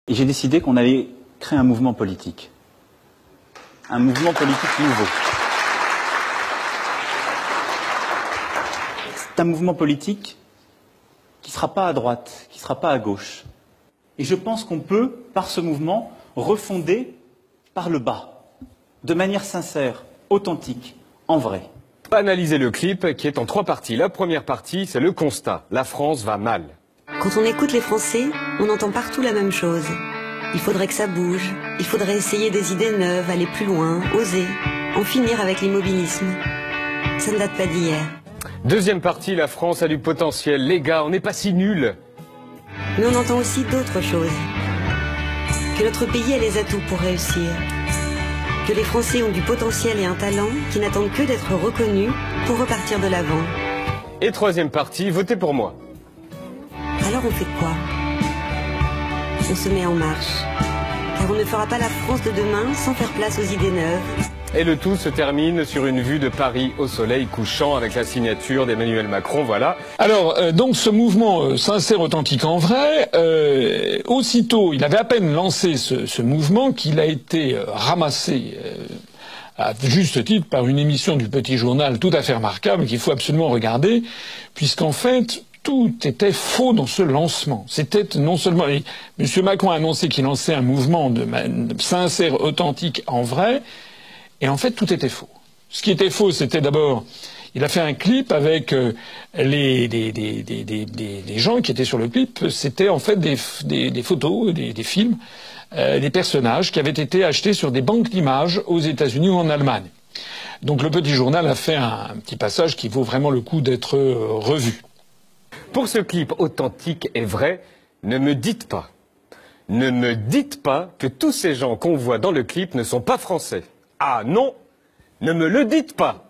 Et j'ai décidé qu'on allait créer un mouvement politique. Un mouvement politique nouveau. C'est un mouvement politique qui ne sera pas à droite, qui ne sera pas à gauche. Et je pense qu'on peut, par ce mouvement, refonder par le bas, de manière sincère, authentique, en vrai. Analyser le clip qui est en 3 parties. La première partie, c'est le constat. La France va mal. Quand on écoute les Français, on entend partout la même chose. Il faudrait que ça bouge, il faudrait essayer des idées neuves, aller plus loin, oser, en finir avec l'immobilisme. Ça ne date pas d'hier. Deuxième partie, la France a du potentiel. Les gars, on n'est pas si nuls. Mais on entend aussi d'autres choses. Que notre pays a les atouts pour réussir. Que les Français ont du potentiel et un talent qui n'attendent que d'être reconnus pour repartir de l'avant. Et troisième partie, votez pour moi. Alors on fait quoi? On se met en marche. Car on ne fera pas la France de demain sans faire place aux idées neuves. Et le tout se termine sur une vue de Paris au soleil couchant avec la signature d'Emmanuel Macron, voilà. Alors, donc ce mouvement sincère, authentique, en vrai, aussitôt, il avait à peine lancé ce mouvement qu'il a été ramassé à juste titre par une émission du Petit Journal tout à fait remarquable qu'il faut absolument regarder, puisqu'en fait, tout était faux dans ce lancement. C'était non seulement... M. Macron a annoncé qu'il lançait un mouvement de sincère, authentique, en vrai, et en fait, tout était faux. Ce qui était faux, c'était d'abord... Il a fait un clip avec des gens qui étaient sur le clip. C'était en fait des photos, des films, des personnages qui avaient été achetés sur des banques d'images aux États-Unis ou en Allemagne. Donc le Petit Journal a fait un petit passage qui vaut vraiment le coup d'être revu. Pour ce clip authentique et vrai, ne me dites pas que tous ces gens qu'on voit dans le clip ne sont pas français. Ah non, ne me le dites pas.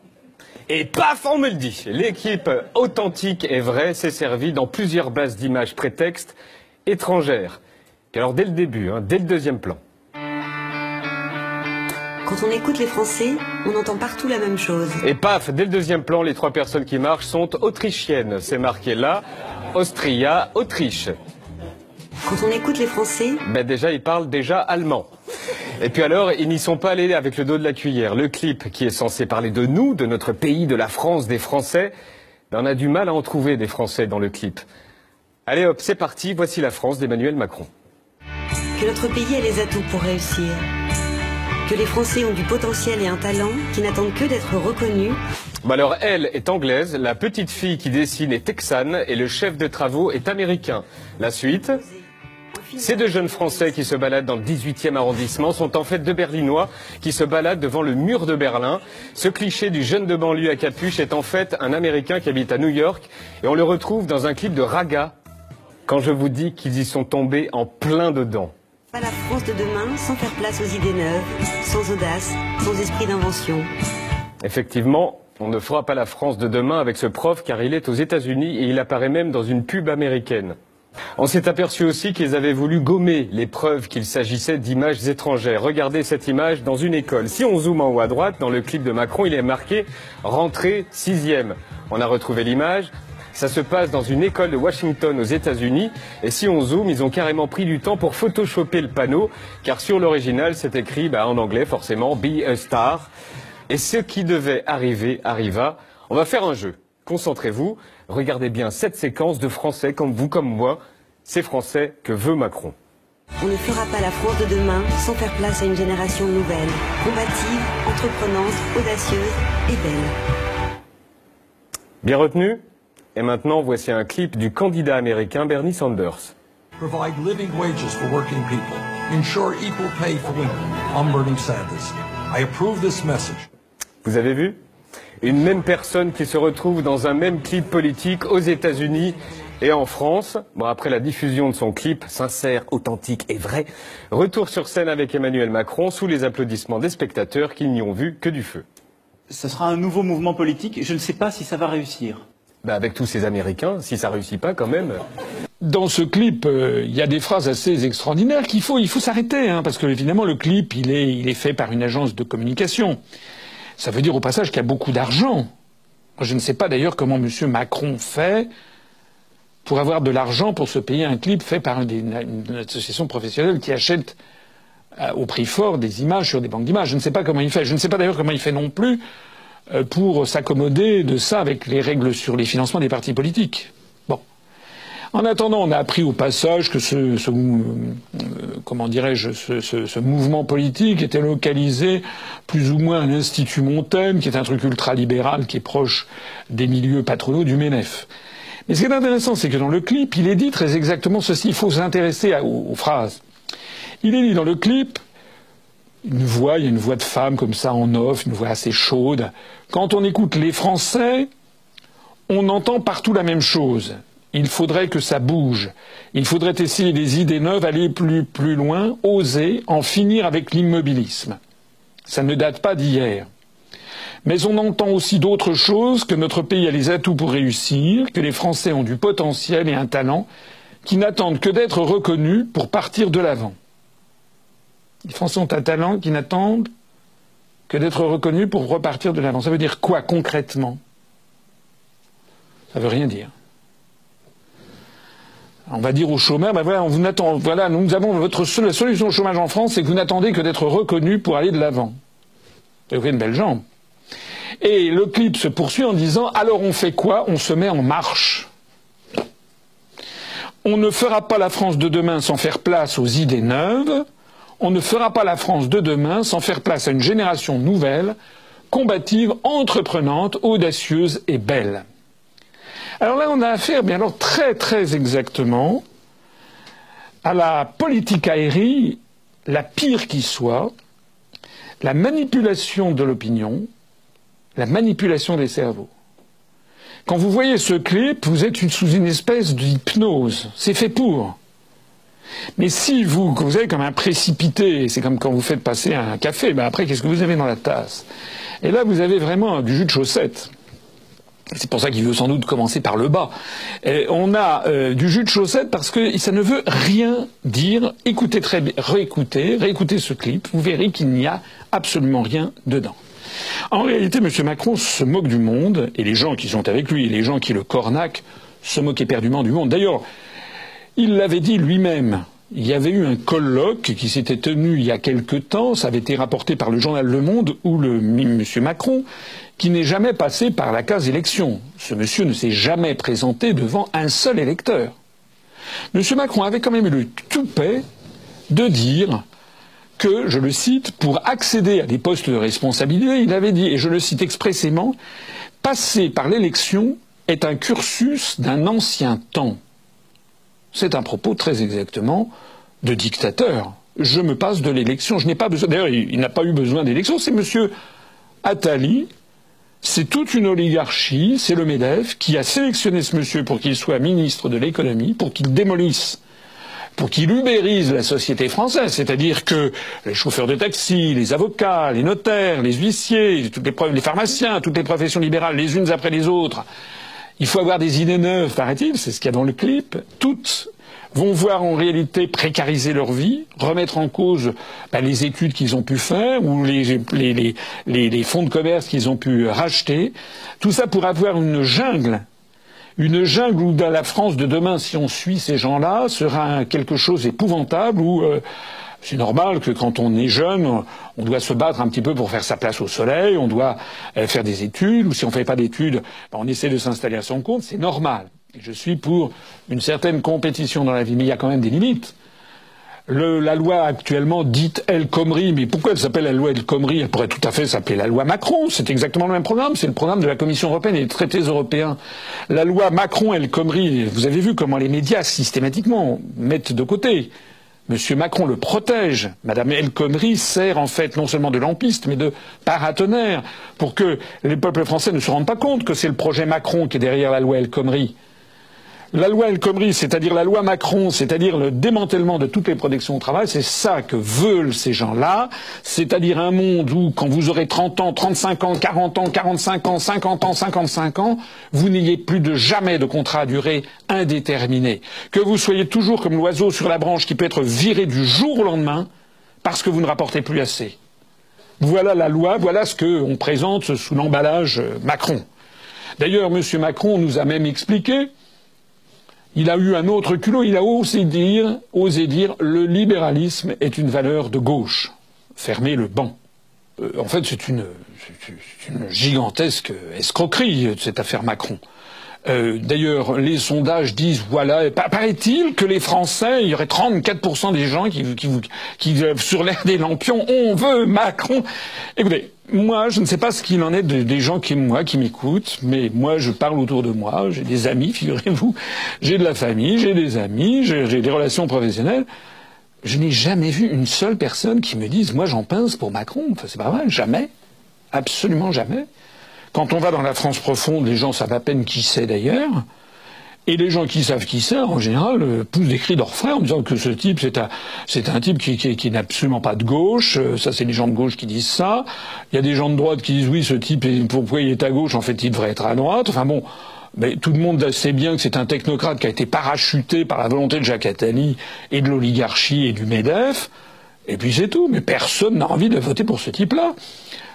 Et paf, on me le dit. L'équipe authentique et vraie s'est servie dans plusieurs bases d'images prétextes étrangères. Et alors dès le début, dès le deuxième plan. Quand on écoute les Français, on entend partout la même chose. Et paf, dès le deuxième plan, les 3 personnes qui marchent sont autrichiennes. C'est marqué là, Austria, Autriche. Quand on écoute les Français... Déjà, ils parlent déjà allemand. Et puis alors, ils n'y sont pas allés avec le dos de la cuillère. Le clip qui est censé parler de nous, de notre pays, de la France, des Français, on a du mal à en trouver des Français dans le clip. Allez hop, c'est parti, voici la France d'Emmanuel Macron. Que notre pays a les atouts pour réussir. Que les Français ont du potentiel et un talent qui n'attendent que d'être reconnus. Alors elle est anglaise, la petite fille qui dessine est texane et le chef de travaux est américain. La suite... Ces 2 jeunes Français qui se baladent dans le 18e arrondissement sont en fait 2 Berlinois qui se baladent devant le mur de Berlin. Ce cliché du jeune de banlieue à capuche est en fait un Américain qui habite à New York et on le retrouve dans un clip de Raga quand je vous dis qu'ils y sont tombés en plein dedans. Pas la France de demain sans faire place aux idées neuves, sans audace, sans esprit d'invention. Effectivement, on ne fera pas la France de demain avec ce prof car il est aux États-Unis et il apparaît même dans une pub américaine. On s'est aperçu aussi qu'ils avaient voulu gommer les preuves qu'il s'agissait d'images étrangères. Regardez cette image dans une école. Si on zoome en haut à droite, dans le clip de Macron, il est marqué « Rentrée 6e ». On a retrouvé l'image. Ça se passe dans une école de Washington aux États-Unis. Et si on zoome, ils ont carrément pris du temps pour photoshopper le panneau. Car sur l'original, c'est écrit en anglais forcément « Be a star ». Et ce qui devait arriver, arriva. On va faire un jeu. Concentrez-vous. Regardez bien cette séquence de Français comme vous, comme moi. Ces Français que veut Macron. On ne fera pas la France de demain sans faire place à une génération nouvelle, combative, entreprenante, audacieuse et belle. Bien retenu? Et maintenant, voici un clip du candidat américain Bernie Sanders. Provide living wages for working people. Ensure equal pay for women. I'm Bernie Sanders. I approve this message. Vous avez vu? Une même personne qui se retrouve dans un même clip politique aux États-Unis et en France. Après la diffusion de son clip, sincère, authentique et vrai, retour sur scène avec Emmanuel Macron sous les applaudissements des spectateurs qui n'y ont vu que du feu. Ce sera un nouveau mouvement politique. Je ne sais pas si ça va réussir. Avec tous ces Américains, si ça réussit pas quand même... Dans ce clip, il y a des phrases assez extraordinaires il faut s'arrêter, parce que évidemment le clip, il est fait par une agence de communication. Ça veut dire au passage qu'il y a beaucoup d'argent. Je ne sais pas d'ailleurs comment M. Macron fait pour avoir de l'argent pour se payer un clip fait par une association professionnelle qui achète au prix fort des images sur des banques d'images. Je ne sais pas comment il fait. Je ne sais pas d'ailleurs comment il fait non plus pour s'accommoder de ça avec les règles sur les financements des partis politiques. Bon. En attendant, on a appris au passage que ce mouvement politique était localisé plus ou moins à l'Institut Montaigne, qui est un truc ultralibéral qui est proche des milieux patronaux du MENEF. Mais ce qui est intéressant, c'est que dans le clip, il est dit très exactement ceci. Il faut s'intéresser aux phrases. Il est dit dans le clip, il y a une voix de femme comme ça en off, une voix assez chaude. Quand on écoute les Français, on entend partout la même chose. Il faudrait que ça bouge. Il faudrait essayer des idées neuves, aller plus loin, oser, en finir avec l'immobilisme. Ça ne date pas d'hier. Mais on entend aussi d'autres choses, que notre pays a les atouts pour réussir, que les Français ont du potentiel et un talent, qui n'attendent que d'être reconnus pour partir de l'avant. Les Français ont un talent qui n'attendent que d'être reconnus pour repartir de l'avant. Ça veut dire quoi concrètement? Ça veut rien dire. On va dire aux chômeurs, ben voilà, nous avons la solution au chômage en France, c'est que vous n'attendez que d'être reconnus pour aller de l'avant. Vous avez une belle jambe. Et le clip se poursuit en disant, alors on fait quoi? On se met en marche. On ne fera pas la France de demain sans faire place aux idées neuves. On ne fera pas la France de demain sans faire place à une génération nouvelle, combative, entreprenante, audacieuse et belle. Alors là, on a affaire, bien alors très très exactement, à la politique aérienne, la pire qui soit, la manipulation de l'opinion, la manipulation des cerveaux. Quand vous voyez ce clip, vous êtes sous une espèce d'hypnose. C'est fait pour. Mais si vous avez comme un précipité, c'est comme quand vous faites passer un café, ben après, qu'est-ce que vous avez dans la tasse? Et là, vous avez vraiment du jus de chaussette. C'est pour ça qu'il veut sans doute commencer par le bas. Et on a du jus de chaussette parce que ça ne veut rien dire. Écoutez très bien, réécoutez ce clip, vous verrez qu'il n'y a absolument rien dedans. En réalité, M. Macron se moque du monde, et les gens qui sont avec lui, et les gens qui le cornaquent, se moquent éperdument du monde. D'ailleurs, il l'avait dit lui-même. Il y avait eu un colloque qui s'était tenu il y a quelque temps, ça avait été rapporté par le journal Le Monde, où M. Macron, qui n'est jamais passé par la case élection. Ce monsieur ne s'est jamais présenté devant un seul électeur. M. Macron avait quand même eu le toupet de dire que, je le cite, pour accéder à des postes de responsabilité, il avait dit, et je le cite expressément, « passer par l'élection est un cursus d'un ancien temps ». C'est un propos très exactement de dictateur. Je me passe de l'élection, je n'ai pas besoin... D'ailleurs, il n'a pas eu besoin d'élection, c'est M. Attali, c'est toute une oligarchie, c'est le MEDEF, qui a sélectionné ce monsieur pour qu'il soit ministre de l'économie, pour qu'il démolisse, pour qu'il ubérise la société française, c'est-à-dire que les chauffeurs de taxi, les avocats, les notaires, les huissiers, les pharmaciens, toutes les professions libérales, les unes après les autres, il faut avoir des idées neuves, paraît-il, c'est ce qu'il y a dans le clip. Toutes vont voir en réalité précariser leur vie, remettre en cause les études qu'ils ont pu faire ou les fonds de commerce qu'ils ont pu racheter. Tout ça pour avoir une jungle où dans la France de demain, si on suit ces gens-là, sera quelque chose d'épouvantable où... c'est normal que quand on est jeune, on doit se battre un petit peu pour faire sa place au soleil, on doit faire des études, ou si on ne fait pas d'études, on essaie de s'installer à son compte, c'est normal. Et je suis pour une certaine compétition dans la vie, mais il y a quand même des limites. La loi actuellement dite El Khomri, mais pourquoi elle s'appelle la loi El Khomri? Elle pourrait tout à fait s'appeler la loi Macron, c'est exactement le même programme, c'est le programme de la Commission européenne et des traités européens. La loi Macron-El Khomri, vous avez vu comment les médias systématiquement mettent de côté. Monsieur Macron le protège. Madame El Khomri sert en fait non seulement de lampiste, mais de paratonnerre, pour que les peuples français ne se rendent pas compte que c'est le projet Macron qui est derrière la loi El Khomri. La loi El Khomri, c'est-à-dire la loi Macron, c'est-à-dire le démantèlement de toutes les protections au travail, c'est ça que veulent ces gens-là, c'est-à-dire un monde où, quand vous aurez 30 ans, 35 ans, 40 ans, 45 ans, 50 ans, 55 ans, vous n'ayez plus de jamais de contrat à durée indéterminée. Que vous soyez toujours comme l'oiseau sur la branche qui peut être viré du jour au lendemain parce que vous ne rapportez plus assez. Voilà la loi, voilà ce qu'on présente sous l'emballage Macron. D'ailleurs, M. Macron nous a même expliqué il a eu un autre culot, il a osé dire, le libéralisme est une valeur de gauche. Fermez le banc. En fait, c'est une gigantesque escroquerie, cette affaire Macron. D'ailleurs, les sondages disent, voilà, paraît-il que les Français, il y aurait 34% des gens qui sur l'air des lampions, on veut Macron. Écoutez, moi, je ne sais pas ce qu'il en est des gens qui m'écoutent, mais moi, je parle autour de moi, j'ai des amis, figurez-vous, j'ai de la famille, j'ai des amis, j'ai des relations professionnelles. Je n'ai jamais vu une seule personne qui me dise, moi, j'en pince pour Macron. Enfin, c'est pas vrai, jamais. Absolument jamais. Quand on va dans la France profonde, les gens savent à peine qui c'est d'ailleurs. Et les gens qui savent qui c'est, en général, poussent des cris d'orfraie en disant que ce type, c'est un type qui n'est absolument pas de gauche. Ça, c'est les gens de gauche qui disent ça. Il y a des gens de droite qui disent, oui, ce type, pourquoi il est à gauche? En fait, il devrait être à droite. Enfin bon, mais tout le monde sait bien que c'est un technocrate qui a été parachuté par la volonté de Jacques Attali et de l'oligarchie et du MEDEF. Et puis c'est tout. Mais personne n'a envie de voter pour ce type-là.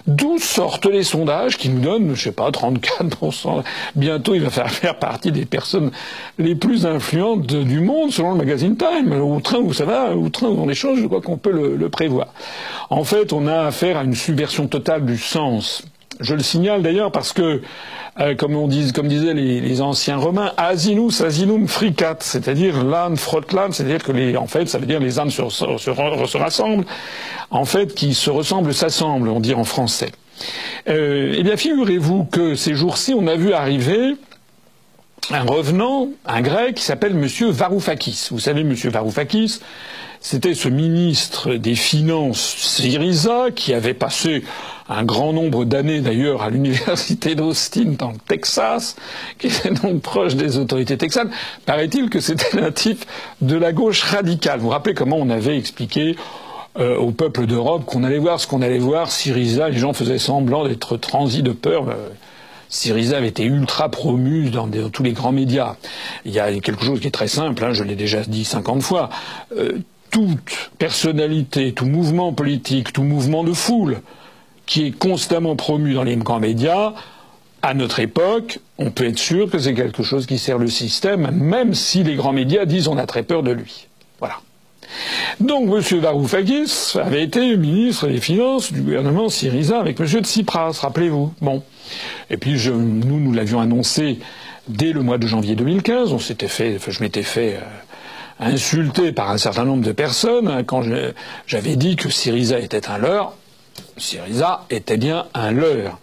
D'où sortent les sondages qui nous donnent, je sais pas, 34%. Bientôt, il va faire partie des personnes les plus influentes du monde, selon le magazine Time. Au train où ça va, au train où on échange, je crois qu'on peut le prévoir. En fait, on a affaire à une subversion totale du sens. Je le signale d'ailleurs parce que, comme disaient les anciens Romains, asinus asinum fricat, c'est-à-dire l'âne frotte l'âne, c'est-à-dire que en fait, ça veut dire les ânes se rassemblent, en fait, qui se ressemblent s'assemblent, on dit en français. Eh bien, figurez-vous que ces jours-ci, on a vu arriver un revenant, un grec, qui s'appelle Monsieur Varoufakis. Vous savez, Monsieur Varoufakis, c'était ce ministre des Finances Syriza qui avait passé un grand nombre d'années d'ailleurs à l'université d'Austin dans le Texas, qui était donc proche des autorités texanes. Paraît-il que c'était un type de la gauche radicale. Vous vous rappelez comment on avait expliqué au peuple d'Europe qu'on allait voir ce qu'on allait voir, Syriza, les gens faisaient semblant d'être transis de peur. Syriza avait été ultra promu dans tous les grands médias. Il y a quelque chose qui est très simple, je l'ai déjà dit 50 fois. Toute personnalité, tout mouvement politique, tout mouvement de foule qui est constamment promu dans les grands médias, à notre époque, on peut être sûr que c'est quelque chose qui sert le système, même si les grands médias disent on a très peur de lui. Voilà. Donc M. Varoufakis avait été ministre des Finances du gouvernement Syriza avec M. Tsipras, rappelez-vous. Bon. Et puis nous l'avions annoncé dès le mois de janvier 2015. Je m'étais fait insulté par un certain nombre de personnes quand j'avais dit que Syriza était un leurre. Syriza était bien un leurre.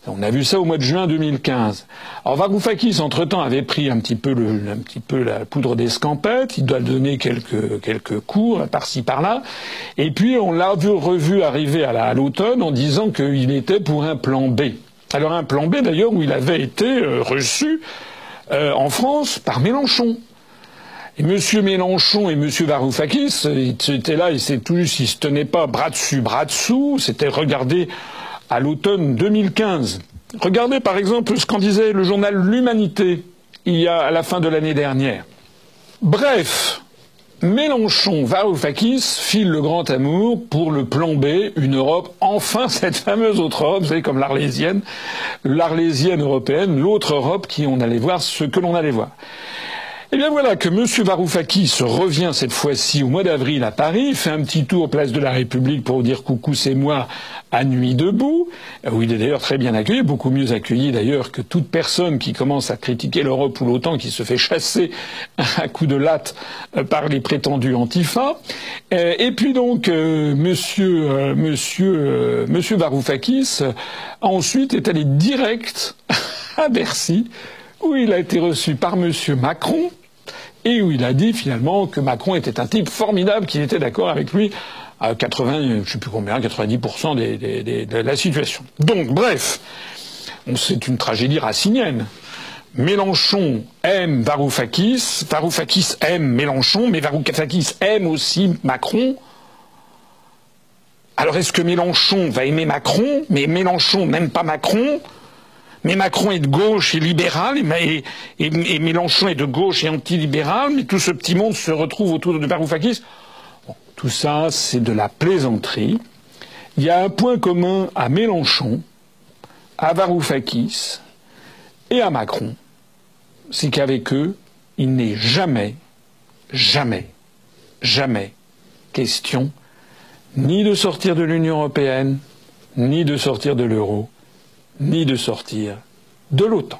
On a vu ça au mois de juin 2015. Alors Varoufakis, entre-temps, avait pris un petit peu la poudre d'escampette. Il doit donner quelques cours par-ci par-là. Et puis on l'a revu arriver à l'automne en disant qu'il était pour un plan B. Alors un plan B d'ailleurs où il avait été reçu en France par Mélenchon. Et M. Mélenchon et M. Varoufakis, ils étaient là, ils se tenaient pas bras dessus, bras dessous, c'était regardé à l'automne 2015. Regardez par exemple ce qu'en disait le journal L'Humanité à la fin de l'année dernière. Bref, Mélenchon, Varoufakis filent le grand amour pour le plan B, une Europe, enfin cette fameuse autre Europe, vous savez, comme l'Arlésienne européenne, l'autre Europe on allait voir ce que l'on allait voir. Eh bien voilà que M. Varoufakis revient cette fois-ci au mois d'avril à Paris, fait un petit tour place de la République pour dire coucou c'est moi à Nuit debout, où il est d'ailleurs très bien accueilli, beaucoup mieux accueilli d'ailleurs que toute personne qui commence à critiquer l'Europe ou l'OTAN qui se fait chasser à coups de latte par les prétendus antifa. Et puis donc Monsieur Varoufakis ensuite est allé direct à Bercy, où il a été reçu par M. Macron, et où il a dit finalement que Macron était un type formidable, qu'il était d'accord avec lui à 90% de la situation. Donc, bref, c'est une tragédie racinienne. Mélenchon aime Varoufakis, Varoufakis aime Mélenchon, mais Varoufakis aime aussi Macron. Alors est-ce que Mélenchon va aimer Macron, mais Mélenchon n'aime pas Macron ? Mais Macron est de gauche et libéral, et Mélenchon est de gauche et antilibéral, mais tout ce petit monde se retrouve autour de Varoufakis. Bon, tout ça, c'est de la plaisanterie. Il y a un point commun à Mélenchon, à Varoufakis et à Macron. C'est qu'avec eux, il n'est jamais, jamais, jamais question ni de sortir de l'Union européenne, ni de sortir de l'euro, ni de sortir de l'OTAN.